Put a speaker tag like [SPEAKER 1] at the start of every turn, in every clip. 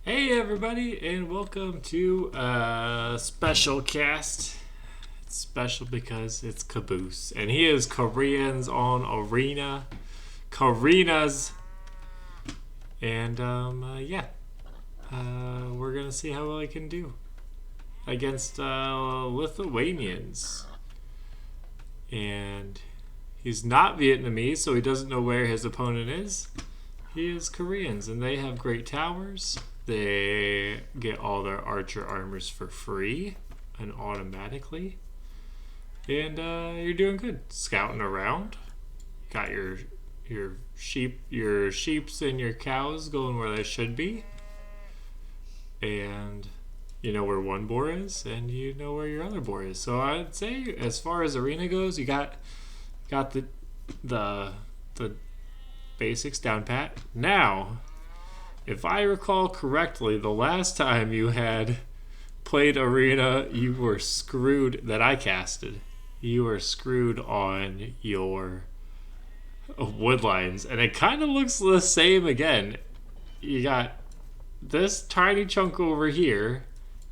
[SPEAKER 1] Hey everybody, and welcome to a special cast. It's special because it's Caboose, and he is Koreans on Arena, Karenas, and we're gonna see how well he can do against Lithuanians. And he's not Vietnamese, so he doesn't know where his opponent is. He is Koreans, and they have great towers. They get all their archer armors for free and automatically. And you're doing good. Scouting around. Got your sheeps and your cows going where they should be. And you know where one boar is, and you know where your other boar is. So I'd say, as far as arena goes, you got the basics down pat. Now, if I recall correctly, the last time you had played Arena, you were screwed, that I casted. You were screwed on your wood lines, and it kind of looks the same again. You got this tiny chunk over here.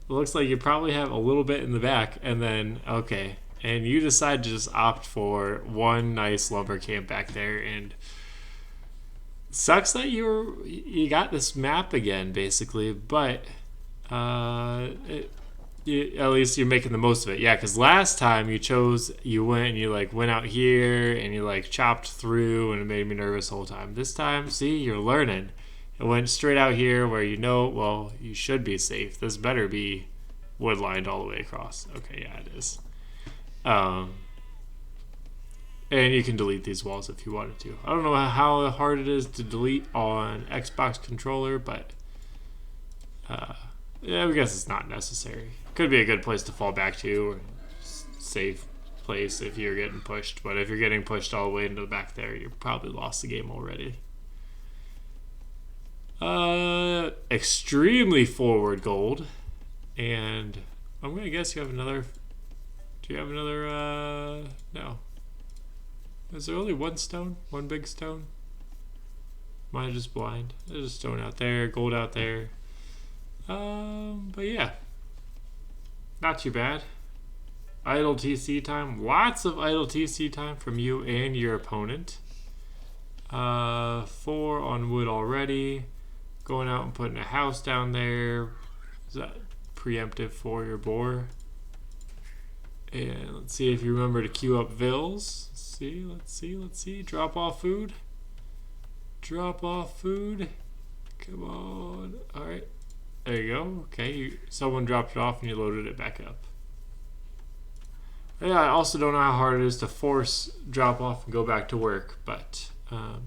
[SPEAKER 1] It looks like you probably have a little bit in the back, and then, okay, and you decide to just opt for one nice lumber camp back there, and sucks that you got this map again, basically, but at least you're making the most of it. Yeah, because last time you went and you went out here and you chopped through, and it made me nervous the whole time. This time, see, you're learning. It went straight out here where well, you should be safe. This better be wood lined all the way across. Okay, yeah, it is. And you can delete these walls if you wanted to. I don't know how hard it is to delete on Xbox controller, but yeah, I guess it's not necessary. Could be a good place to fall back to, or safe place if you're getting pushed. But if you're getting pushed all the way into the back there, you probably lost the game already. Extremely forward gold, and I'm gonna guess you have another. Do you have another? No. Is there only one stone? One big stone? Am I just blind? There's a stone out there, gold out there. But yeah. Not too bad. Idle TC time. Lots of idle TC time from you and your opponent. 4 on wood already. Going out and putting a house down there. Is that preemptive for your boar? And let's see if you remember to queue up vills. Let's see. Drop off food. Come on. Alright. There you go. Okay. Someone dropped it off and you loaded it back up. Yeah, I also don't know how hard it is to force drop off and go back to work, but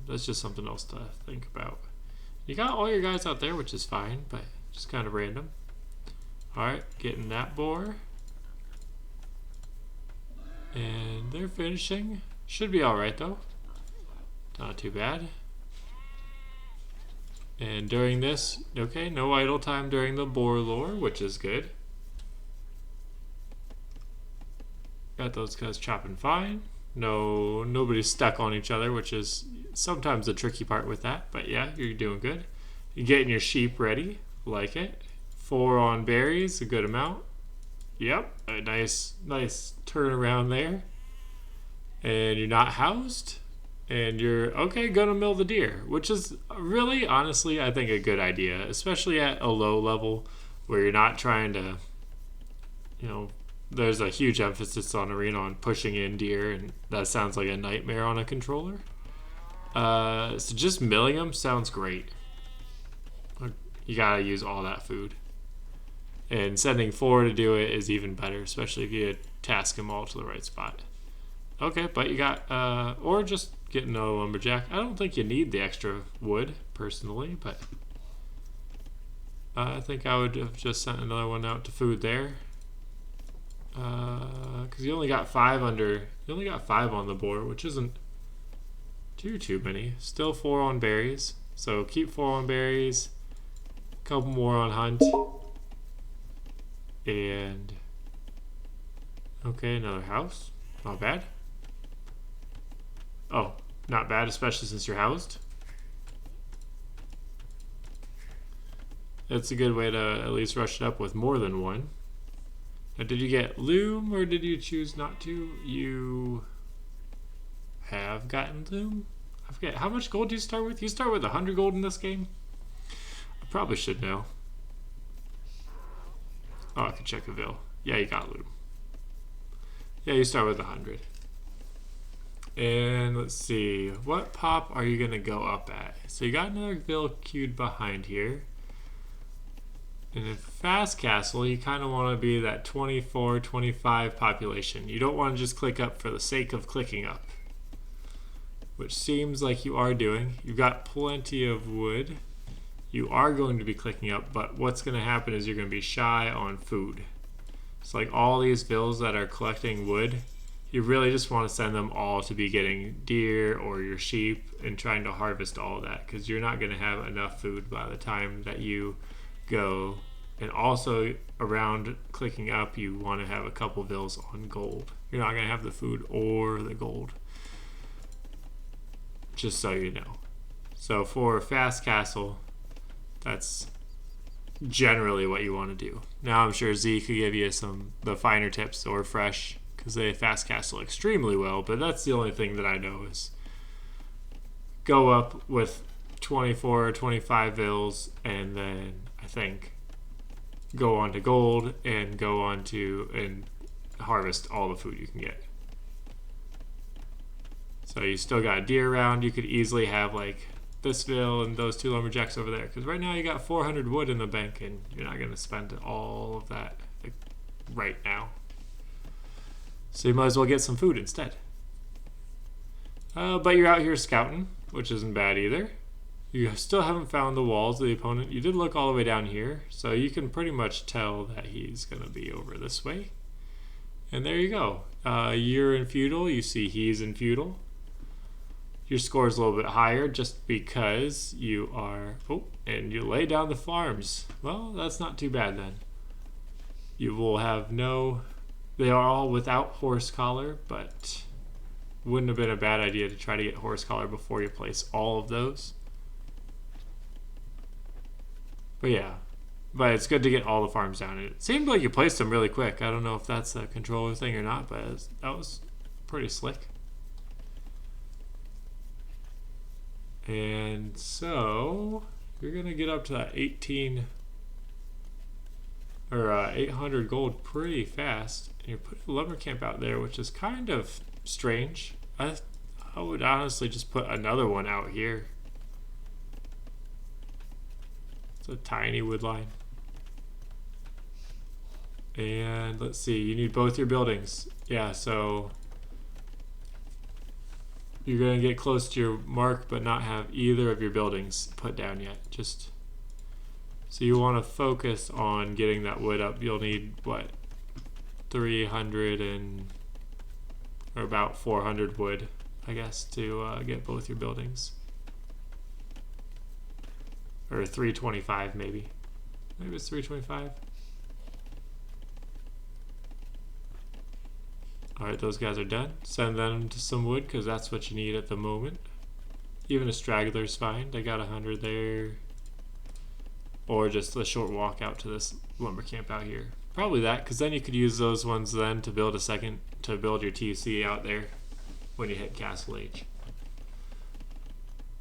[SPEAKER 1] that's just something else to think about. You got all your guys out there, which is fine, but just kind of random. Alright, getting that boar. And they're finishing. Should be alright though. Not too bad. And during this, okay, no idle time during the boar lore, which is good. Got those guys chopping fine. Nobody's stuck on each other, which is sometimes the tricky part with that. But yeah, you're doing good. You're getting your sheep ready. Like it. 4 on berries, a good amount. Yep, a nice turnaround there. And you're not housed. And you're, okay, gonna mill the deer. Which is really, honestly, I think a good idea. Especially at a low level where you're not trying to, there's a huge emphasis on Arena on pushing in deer. And that sounds like a nightmare on a controller. So just milling them sounds great. You gotta use all that food. And sending 4 to do it is even better, especially if you task them all to the right spot. Okay, but you got, or just get another lumberjack. I don't think you need the extra wood, personally, but I think I would have just sent another one out to food there. Because you only got 5 on the board, which isn't too many. Still 4 on berries, so keep 4 on berries. A couple more on hunt. And okay, another house. Not bad. Oh, not bad, especially since you're housed. It's a good way to at least rush it up with more than one. Now, did you get loom or did you choose not to? You have gotten loom? I forget. How much gold do you start with? You start with 100 gold in this game? I probably should know. Oh, I can check a bill. Yeah, you got loom. Yeah, you start with 100. And let's see. What pop are you going to go up at? So you got another bill queued behind here. And in Fast Castle, you kind of want to be that 24, 25 population. You don't want to just click up for the sake of clicking up, which seems like you are doing. You've got plenty of wood. You are going to be clicking up, but what's going to happen is you're going to be shy on food. It's like all these villas that are collecting wood, you really just want to send them all to be getting deer or your sheep and trying to harvest all of that, because you're not going to have enough food by the time that you go. And also around clicking up, you want to have a couple villas on gold. You're not going to have the food or the gold, just so you know. So for Fast Castle, that's generally what you want to do. Now I'm sure Z could give you the finer tips, or Fresh, because they Fast Castle extremely well, but that's the only thing that I know is go up with 24 or 25 vills, and then I think go on to gold and go on to and harvest all the food you can get. So you still got a deer around. You could easily have like this ville and those 2 lumberjacks over there, because right now you got 400 wood in the bank and you're not going to spend all of that like, right now. So you might as well get some food instead. But you're out here scouting, which isn't bad either. You still haven't found the walls of the opponent. You did look all the way down here, so you can pretty much tell that he's going to be over this way. And there you go. You're in feudal. You see he's in feudal. Your score is a little bit higher just because you are... Oh, and you lay down the farms. Well, that's not too bad then. You will have no... They are all without horse collar, but wouldn't have been a bad idea to try to get horse collar before you place all of those. But yeah, but it's good to get all the farms down. It seemed like you placed them really quick. I don't know if that's a controller thing or not, but that was pretty slick. And so you're going to get up to that 800 gold pretty fast. And you're putting a lumber camp out there, which is kind of strange. I would honestly just put another one out here. A tiny wood line. And let's see, you need both your buildings. Yeah, so you're going to get close to your mark but not have either of your buildings put down yet. Just so you want to focus on getting that wood up. You'll need what, 300 or about 400 wood, I guess, to get both your buildings. Or 325 maybe. Maybe it's 325. Alright, those guys are done. Send them to some wood because that's what you need at the moment. Even a straggler's fine. I got 100 there. Or just a short walk out to this lumber camp out here. Probably that, because then you could use those ones then to build to build your TC out there when you hit Castle Age.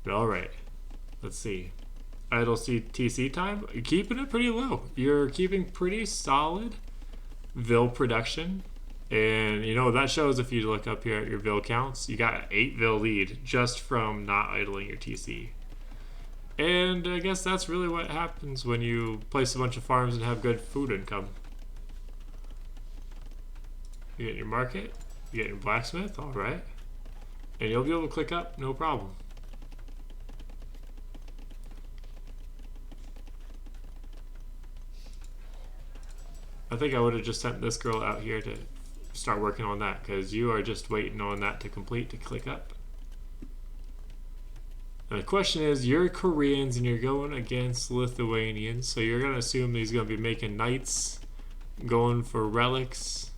[SPEAKER 1] But alright, let's see. Idle TC time, you're keeping it pretty low. You're keeping pretty solid Vil production. And you know, that shows if you look up here at your Vil counts, you got an 8 Vil lead just from not idling your TC. And I guess that's really what happens when you place a bunch of farms and have good food income. You get your market, you get your blacksmith, alright. And you'll be able to click up, no problem. I think I would have just sent this girl out here to start working on that, because you are just waiting on that to complete to click up. And the question is, you're Koreans and you're going against Lithuanians, so you're going to assume he's going to be making knights, going for relics,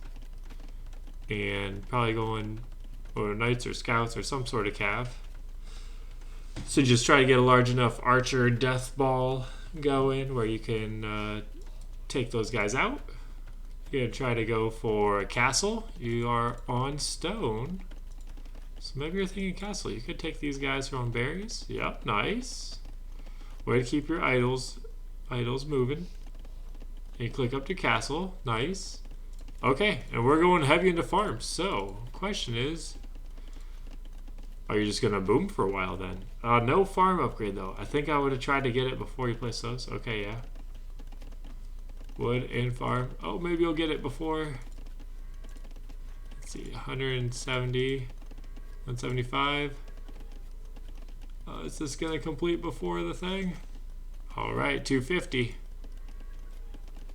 [SPEAKER 1] and probably going or knights or scouts or some sort of cav. So just try to get a large enough archer death ball going where you can take those guys out. You're going to try to go for a castle. You are on stone. So maybe you're thinking castle. You could take these guys from berries. Yep, nice. Way to keep your idols moving. And you click up to castle. Nice. Okay, and we're going heavy into farms. So, question is, are you just going to boom for a while then? No farm upgrade though. I think I would have tried to get it before you place those. Okay, yeah. Wood and farm. Oh, maybe you'll get it before. Let's see, 170, 175. Is this going to complete before the thing? All right, 250.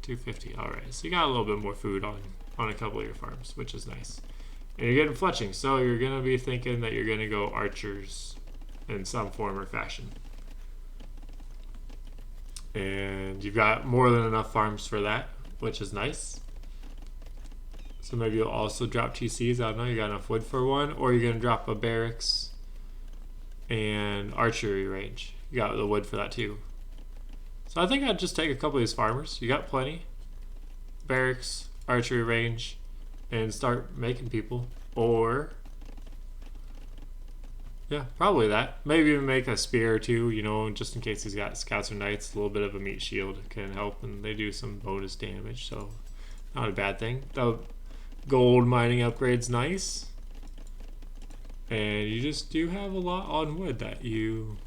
[SPEAKER 1] 250. All right, so you got a little bit more food on a couple of your farms, which is nice. And you're getting fletching, so you're going to be thinking that you're going to go archers in some form or fashion. And you've got more than enough farms for that, which is nice. So maybe you'll also drop TCs. I don't know, you got enough wood for one, or you're going to drop a barracks and archery range. You got the wood for that too. So I think I'd just take a couple of these farmers. You got plenty. Barracks, archery range, and start making people. Or, yeah, probably that. Maybe even make a spear or two, you know, just in case he's got scouts or knights. A little bit of a meat shield can help, and they do some bonus damage, so not a bad thing. The gold mining upgrade's nice. And you just do have a lot on wood that you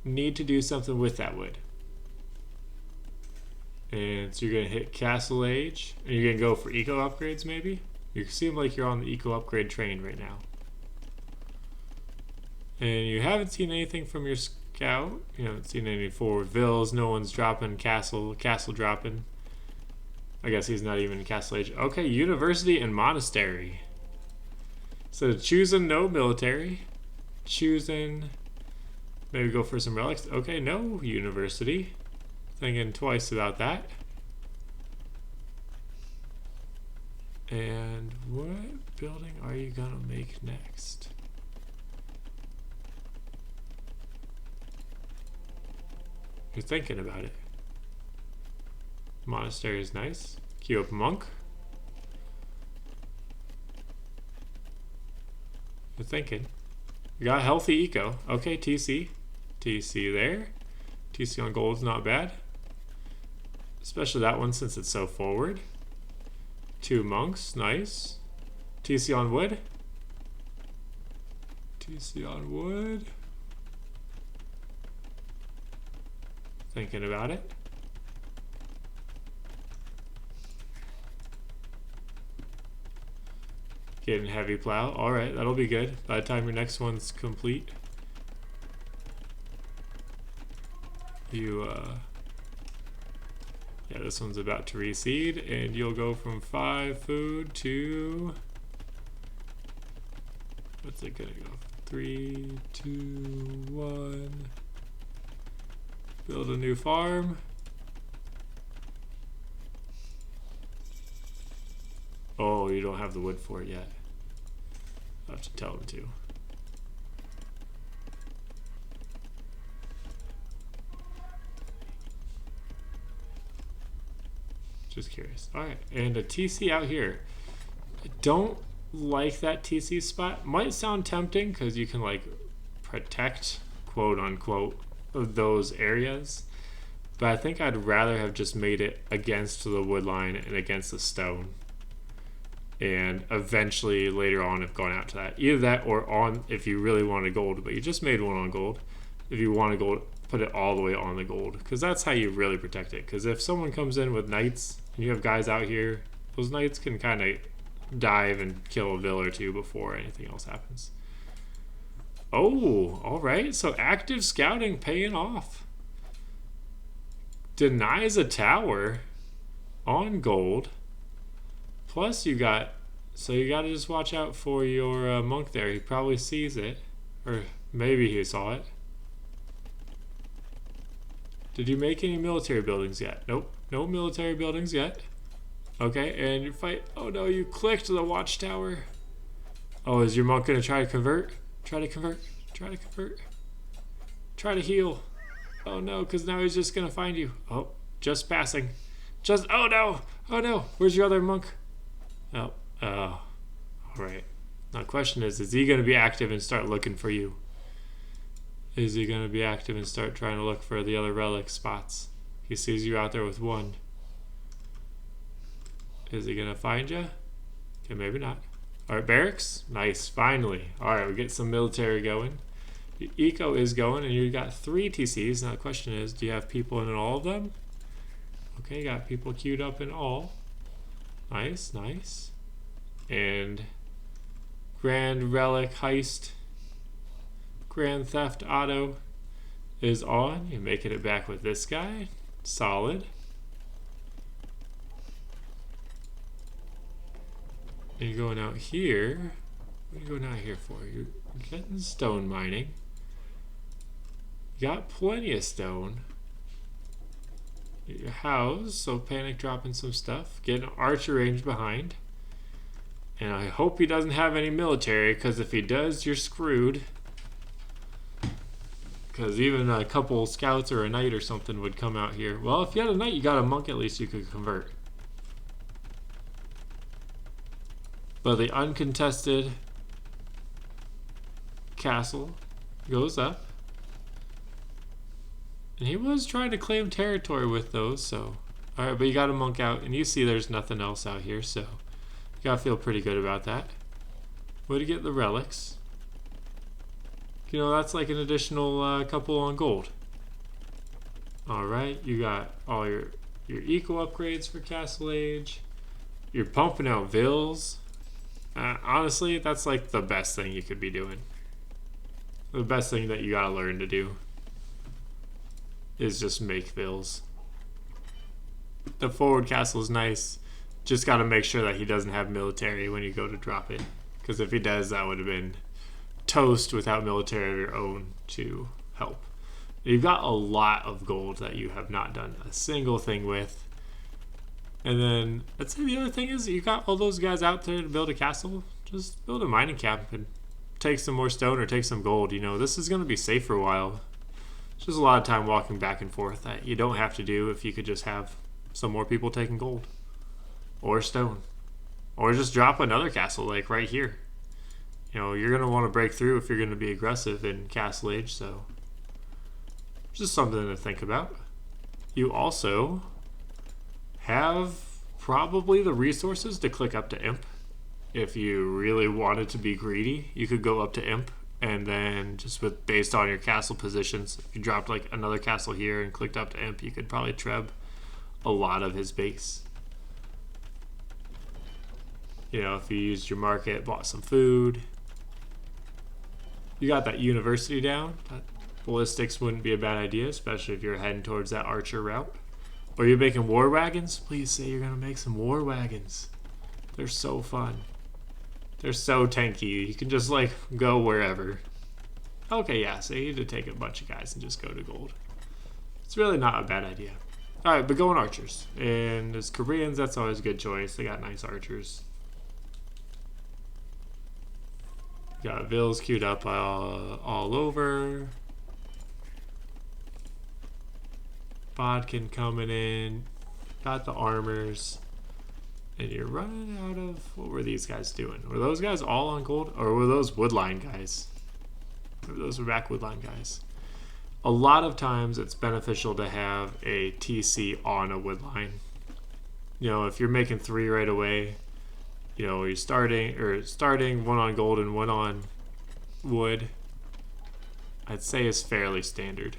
[SPEAKER 1] need to do something with that wood. And so you're going to hit Castle Age, and you're going to go for eco upgrades maybe? You seem like you're on the eco upgrade train right now. And you haven't seen anything from your scout. You haven't seen any forward vills. No one's dropping castle dropping. I guess he's not even in Castle Age. Okay, University and Monastery. So choosing no military. Choosing maybe go for some relics. Okay, no university. Thinking twice about that. And what building are you gonna make next? You're thinking about it. Monastery is nice. Queue up monk. You're thinking. You got healthy eco. Okay, TC. TC there. TC on gold is not bad. Especially that one since it's so forward. 2 monks, nice. TC on wood. TC on wood. Thinking about it. Getting heavy plow. Alright, that'll be good. By the time your next one's complete. Yeah, this one's about to reseed, and you'll go from 5 food to, what's it gonna go? 3, 2, 1. Build a new farm. Oh, you don't have the wood for it yet. I'll have to tell them to. Just curious. Alright, and a TC out here. I don't like that TC spot. Might sound tempting because you can like protect, quote unquote, those areas. But I think I'd rather have just made it against the wood line and against the stone. And eventually later on have gone out to that. Either that or on if you really wanted gold, but you just made one on gold. If you want gold, put it all the way on the gold. Because that's how you really protect it. Because if someone comes in with knights, and you have guys out here, those knights can kind of dive and kill a vill or two before anything else happens. Oh, alright. So active scouting paying off. Denies a tower on gold. Plus you got, so you got to just watch out for your monk there. He probably sees it. Or maybe he saw it. Did you make any military buildings yet? Nope. No military buildings yet. Okay, and you fight. Oh no, you clicked the watchtower. Oh, is your monk going to try to convert? Try to convert. Try to convert. Try to heal. Oh no, because now he's just gonna find you. Oh, just passing. Just, oh no, oh no. Where's your other monk? Oh, all right. Now the question is he gonna be active and start looking for you? Is he gonna be active and start trying to look for the other relic spots? He sees you out there with one. Is he gonna find you? Okay, maybe not. All right, barracks. Nice, finally. All right, we get some military going. Your eco is going, and you got 3 TCs. Now the question is, do you have people in all of them? Okay, you got people queued up in all. Nice, nice. And Grand Relic Heist, Grand Theft Auto is on. You're making it back with this guy. Solid. And you're going out here. What are you going out here for? You're getting stone mining. You got plenty of stone. Get your house, so panic dropping some stuff. Get an archer range behind. And I hope he doesn't have any military, because if he does, you're screwed. Because even a couple scouts or a knight or something would come out here. Well, if you had a knight, you got a monk at least you could convert. But the uncontested castle goes up. And he was trying to claim territory with those, so... Alright, but you got a monk out, and you see there's nothing else out here, so... You gotta feel pretty good about that. Way to get the relics. You know, that's like an additional couple on gold. Alright, you got all your eco upgrades for Castle Age. You're pumping out vills. Honestly, that's like the best thing you could be doing. The best thing that you gotta learn to do is just make vills. The forward castle is nice. Just gotta make sure that he doesn't have military when you go to drop it. Because if he does, that would have been toast without military of your own to help. You've got a lot of gold that you have not done a single thing with. And then I'd say the other thing is you got all those guys out there to build a castle. Just build a mining camp and take some more stone or take some gold. You know, this is going to be safe for a while. It's just a lot of time walking back and forth that you don't have to do if you could just have some more people taking gold or stone. Or just drop another castle like right here. You know, you're going to want to break through if you're going to be aggressive in Castle Age, so just something to think about. You also have probably the resources to click up to Imp. If you really wanted to be greedy, you could go up to Imp, and then just based on your castle positions, if you dropped like another castle here and clicked up to Imp, you could probably treb a lot of his base. You know, if you used your market, bought some food, you got that university down. That ballistics wouldn't be a bad idea, especially if you're heading towards that archer route. Or you're making war wagons? Please say you're going to make some war wagons. They're so fun. They're so tanky. You can just like go wherever. Okay, yeah, so you need to take a bunch of guys and just go to gold. It's really not a bad idea. Alright, but going archers. And as Koreans, that's always a good choice. They got nice archers. Got vills queued up all over. Bodkin coming in. Got the armors. And you're running out of... What were these guys doing? Were those guys all on gold? Or were those woodline guys? Or those were back woodline guys. A lot of times it's beneficial to have a TC on a woodline. You know, if you're making 3 right away, you know, you're starting one on gold and one on wood, I'd say is fairly standard.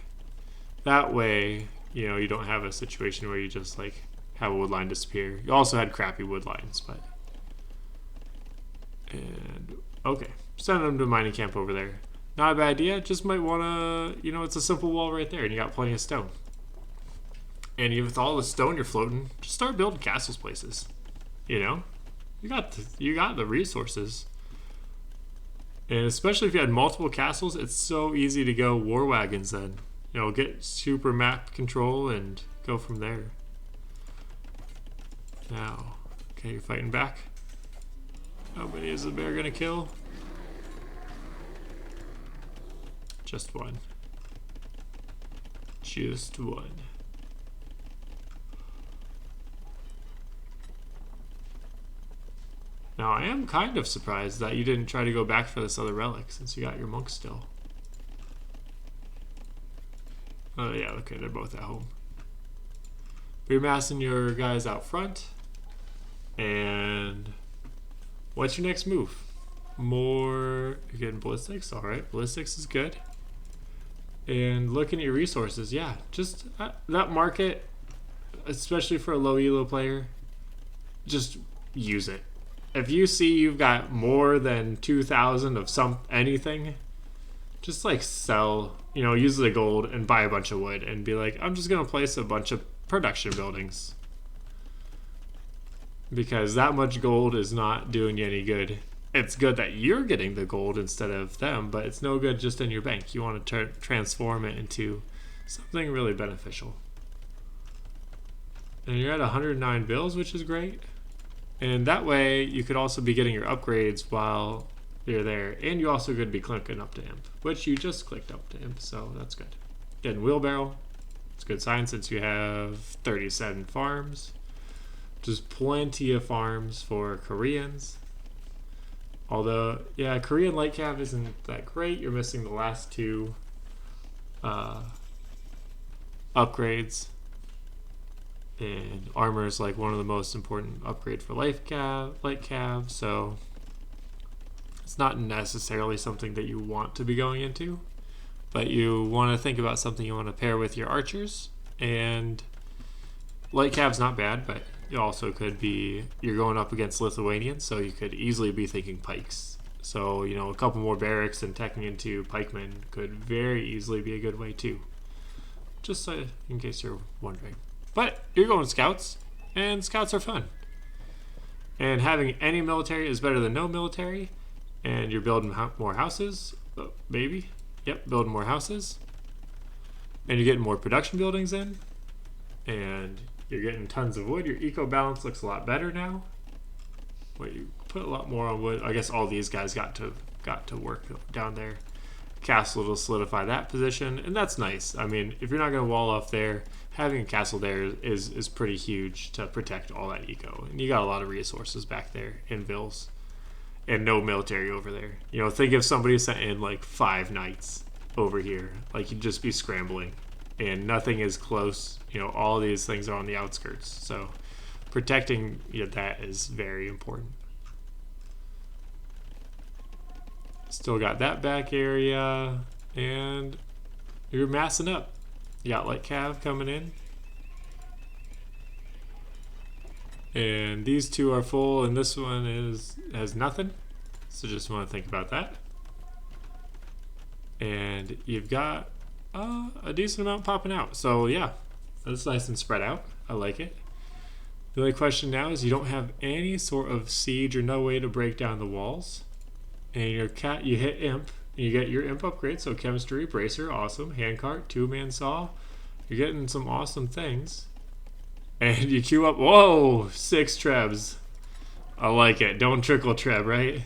[SPEAKER 1] That way, you know, you don't have a situation where you just like have a woodline disappear. You also had crappy woodlines, but... And, okay. Send them to a mining camp over there. Not a bad idea. Just might want to, you know, it's a simple wall right there, and you got plenty of stone. And with all the stone you're floating, just start building castles places. You know? You got the resources. And especially if you had multiple castles, it's so easy to go war wagons then. You know, get super map control and go from there. Now, okay, you're fighting back. How many is the bear gonna kill? Just one. Just one. Now, I am kind of surprised that you didn't try to go back for this other relic since you got your monk still. Oh, yeah, okay, they're both at home. You're massing your guys out front. And what's your next move? More, you're getting ballistics. All right, ballistics is good. And looking at your resources, yeah, just that market, especially for a low elo player, just use it. If you see you've got more than 2,000 of anything, just like sell, use the gold and buy a bunch of wood and be like, I'm just gonna place a bunch of production buildings. Because that much gold is not doing you any good. It's good that you're getting the gold instead of them, but it's no good just in your bank. You want to transform it into something really beneficial. And you're at 109 bills, which is great. And that way, you could also be getting your upgrades while you're there. And you also could be clicking up to imp, which you just clicked up to imp, so that's good. Getting wheelbarrow. It's a good sign since you have 37 farms. Just plenty of farms for Koreans. Although, yeah, Korean light cav isn't that great. You're missing the last two upgrades. And armor is like one of the most important upgrade for light cav. So it's not necessarily something that you want to be going into. But you want to think about something you want to pair with your archers. And light cav's not bad, but it also could be you're going up against Lithuanians, so you could easily be thinking pikes. So, a couple more barracks and teching into pikemen could very easily be a good way too. Just in case you're wondering. But you're going scouts, and scouts are fun. And having any military is better than no military. And you're building more houses. Oh, maybe. Yep, building more houses. And you're getting more production buildings in. And you're getting tons of wood. Your eco balance looks a lot better now. Wait, you put a lot more on wood. I guess all these guys got to work down there. Castle to solidify that position, and that's nice. I mean, if you're not going to wall off there, having a castle there is pretty huge to protect all that eco. And you got a lot of resources back there in Vills, and no military over there. Think if somebody sent in like 5 knights over here, like you'd just be scrambling, and nothing is close. All these things are on the outskirts, so protecting that is very important. Still got that back area, and you're massing up. You got light cav coming in, and these two are full, and this one has nothing. So just want to think about that. And you've got a decent amount popping out. So yeah, that's nice and spread out. I like it. The only question now is you don't have any sort of siege or no way to break down the walls. And you hit imp, and you get your imp upgrade. So chemistry, bracer, awesome. Handcart, 2-man saw. You're getting some awesome things. And you queue up, whoa, 6 trebs. I like it. Don't trickle treb, right?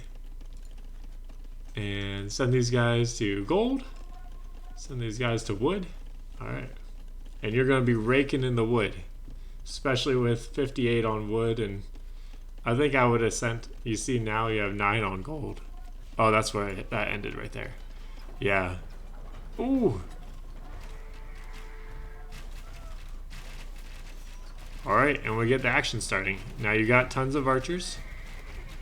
[SPEAKER 1] And send these guys to gold. Send these guys to wood. All right. And you're going to be raking in the wood, especially with 58 on wood. And I think I would have sent, you see now you have 9 on gold. Oh, that's where that ended right there. Yeah. Ooh. All right, and we get the action starting. Now you got tons of archers.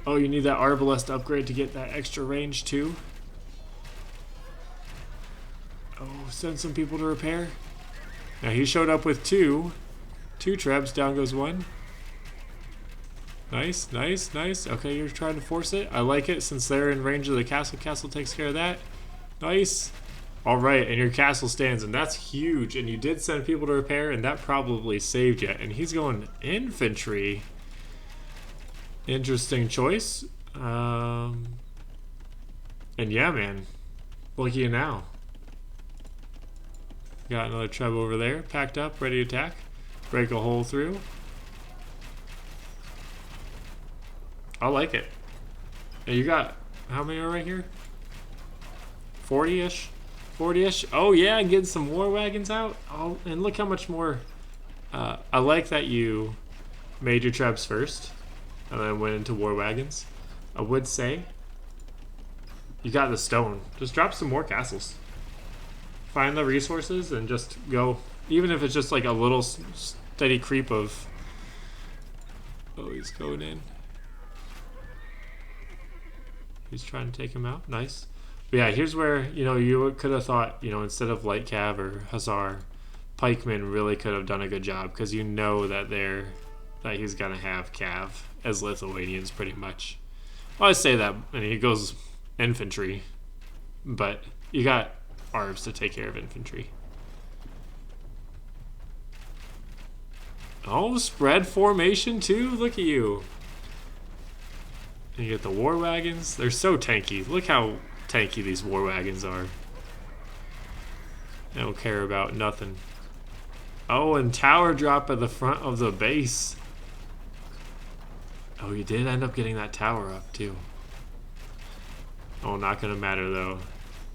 [SPEAKER 1] Oh, you need that arbalest upgrade to get that extra range too. Oh, send some people to repair. Now he showed up with 2 trebs, down goes 1. Nice, nice, nice. Okay, you're trying to force it. I like it since they're in range of the castle. Castle takes care of that. Nice. All right, and your castle stands, and that's huge. And you did send people to repair, and that probably saved you. And he's going infantry. Interesting choice. And yeah, man. Look at you now. Got another treb over there, packed up, ready to attack. Break a hole through. I like it. And you got, how many are right here? 40-ish? 40-ish. Oh yeah, getting some war wagons out. Oh, and look how much more. I like that you made your trebs first, and then went into war wagons. I would say you got the stone. Just drop some more castles. Find the resources and just go. Even if it's just like a little steady creep of. Oh, he's going in. He's trying to take him out. Nice. But yeah, here's where, you could have thought, instead of light cav or hussar, pikemen really could have done a good job, because you know that he's gonna have cav as Lithuanians pretty much. Well, I say that, and he goes infantry, but you got arms to take care of infantry. Oh, spread formation too. Look at you. And you get the war wagons. They're so tanky. Look how tanky these war wagons are. They don't care about nothing. Oh, and tower drop at the front of the base. Oh, you did end up getting that tower up too. Oh, not gonna matter though.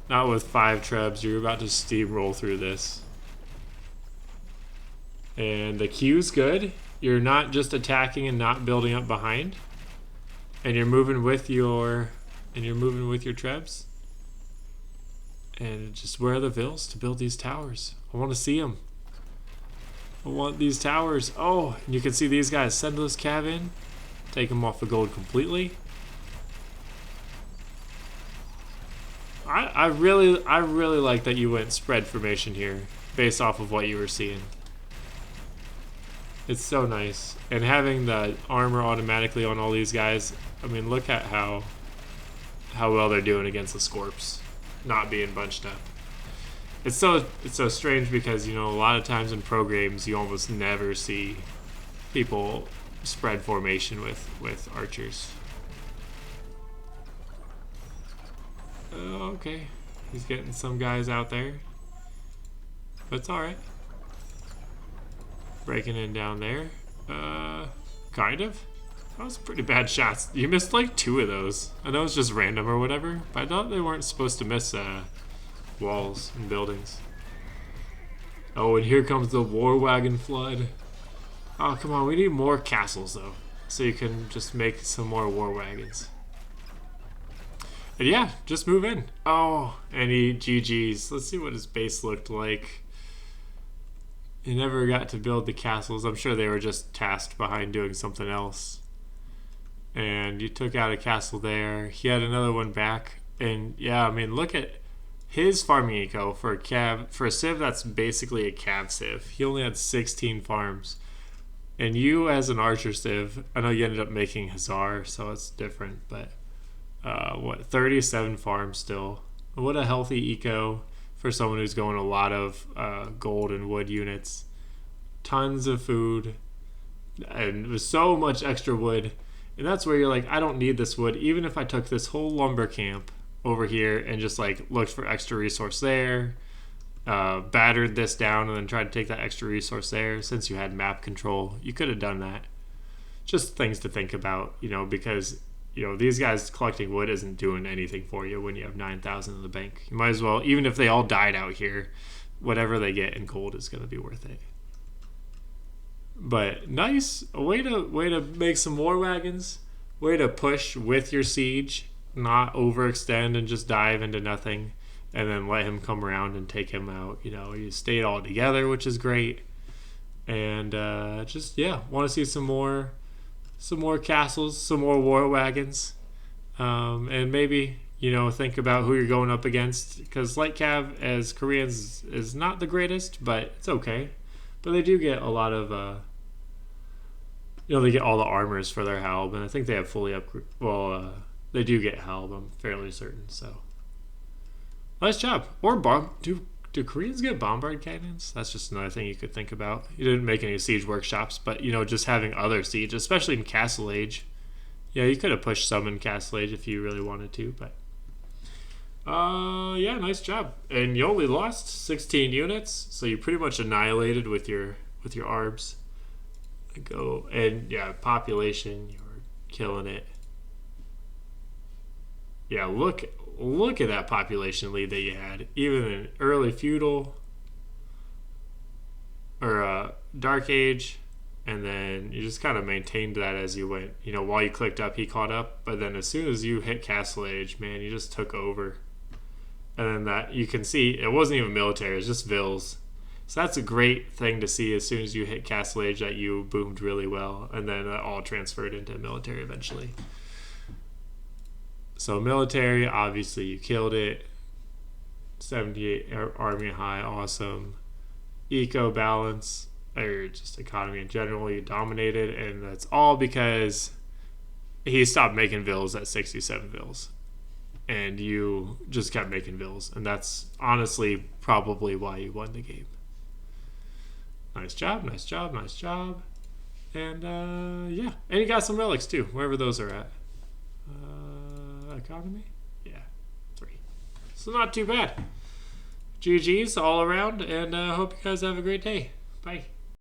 [SPEAKER 1] Not with 5 trebs. You're about to steamroll through this. And the queue's good. You're not just attacking and not building up behind. And you're moving with your trebs. And just where are the vills to build these towers? I want to see them. I want these towers. Oh, and you can see these guys. Send those cav in. Take them off the gold completely. I really like that you went spread formation here based off of what you were seeing. It's so nice. And having the armor automatically on all these guys, I mean, look at how well they're doing against the Scorps, not being bunched up. It's so strange because, a lot of times in pro games you almost never see people spread formation with archers. Okay. He's getting some guys out there. But it's alright. Breaking in down there. Kind of. That was pretty bad shots. You missed like 2 of those. I know it's just random or whatever, but I thought they weren't supposed to miss walls and buildings. Oh, and here comes the war wagon flood. Oh, come on. We need more castles, though, so you can just make some more war wagons. And yeah, just move in. Oh, and he GG's. Let's see what his base looked like. He never got to build the castles. I'm sure they were just tasked behind doing something else. And you took out a castle there. He had another one back. And yeah, I mean, look at his farming eco for a cav. For a civ, that's basically a cav civ. He only had 16 farms. And you, as an archer civ, I know you ended up making Hussar, so it's different. But 37 farms still. What a healthy eco for someone who's going a lot of gold and wood units. Tons of food. And with so much extra wood. And that's where you're like, I don't need this wood. Even if I took this whole lumber camp over here and just like looked for extra resource there, battered this down and then tried to take that extra resource there, since you had map control, you could have done that. Just things to think about, because these guys collecting wood isn't doing anything for you when you have 9,000 in the bank. You might as well, even if they all died out here, whatever they get in gold is going to be worth it. But nice, a way to make some war wagons, way to push with your siege, not overextend and just dive into nothing, and then let him come around and take him out. You stayed all together, which is great, and just want to see some more castles, some more war wagons, and maybe think about who you're going up against, because light cav as Koreans is not the greatest, but it's okay. But they do get a lot of they get all the armors for their halb, and I think they have fully upgraded. Well, they do get halb, I'm fairly certain. So nice job. Or do Koreans get bombard cannons? That's just another thing you could think about. You didn't make any siege workshops, but just having other siege, especially in Castle Age. Yeah, you could have pushed some in Castle Age if you really wanted to, but yeah, nice job. And you only lost 16 units, so you pretty much annihilated with your arbs. And yeah, population, you're killing it. Yeah, look look at that population lead that you had. Even in early feudal or Dark Age, and then you just kind of maintained that as you went. You know, while you clicked up, he caught up, but then as soon as you hit Castle Age, man, you just took over. And then that you can see it wasn't even military; it was just vills. So that's a great thing to see as soon as you hit Castle Age that you boomed really well, and then it all transferred into military eventually. So military, obviously you killed it. 78 army high, awesome. Eco balance, or just economy in general, you dominated, and that's all because he stopped making vills at 67 vills. And you just kept making vills, and that's honestly probably why you won the game. Nice job, nice job, nice job. And yeah, and you got some relics too, wherever those are at. Economy? Yeah, 3. So not too bad. GG's all around, and hope you guys have a great day. Bye.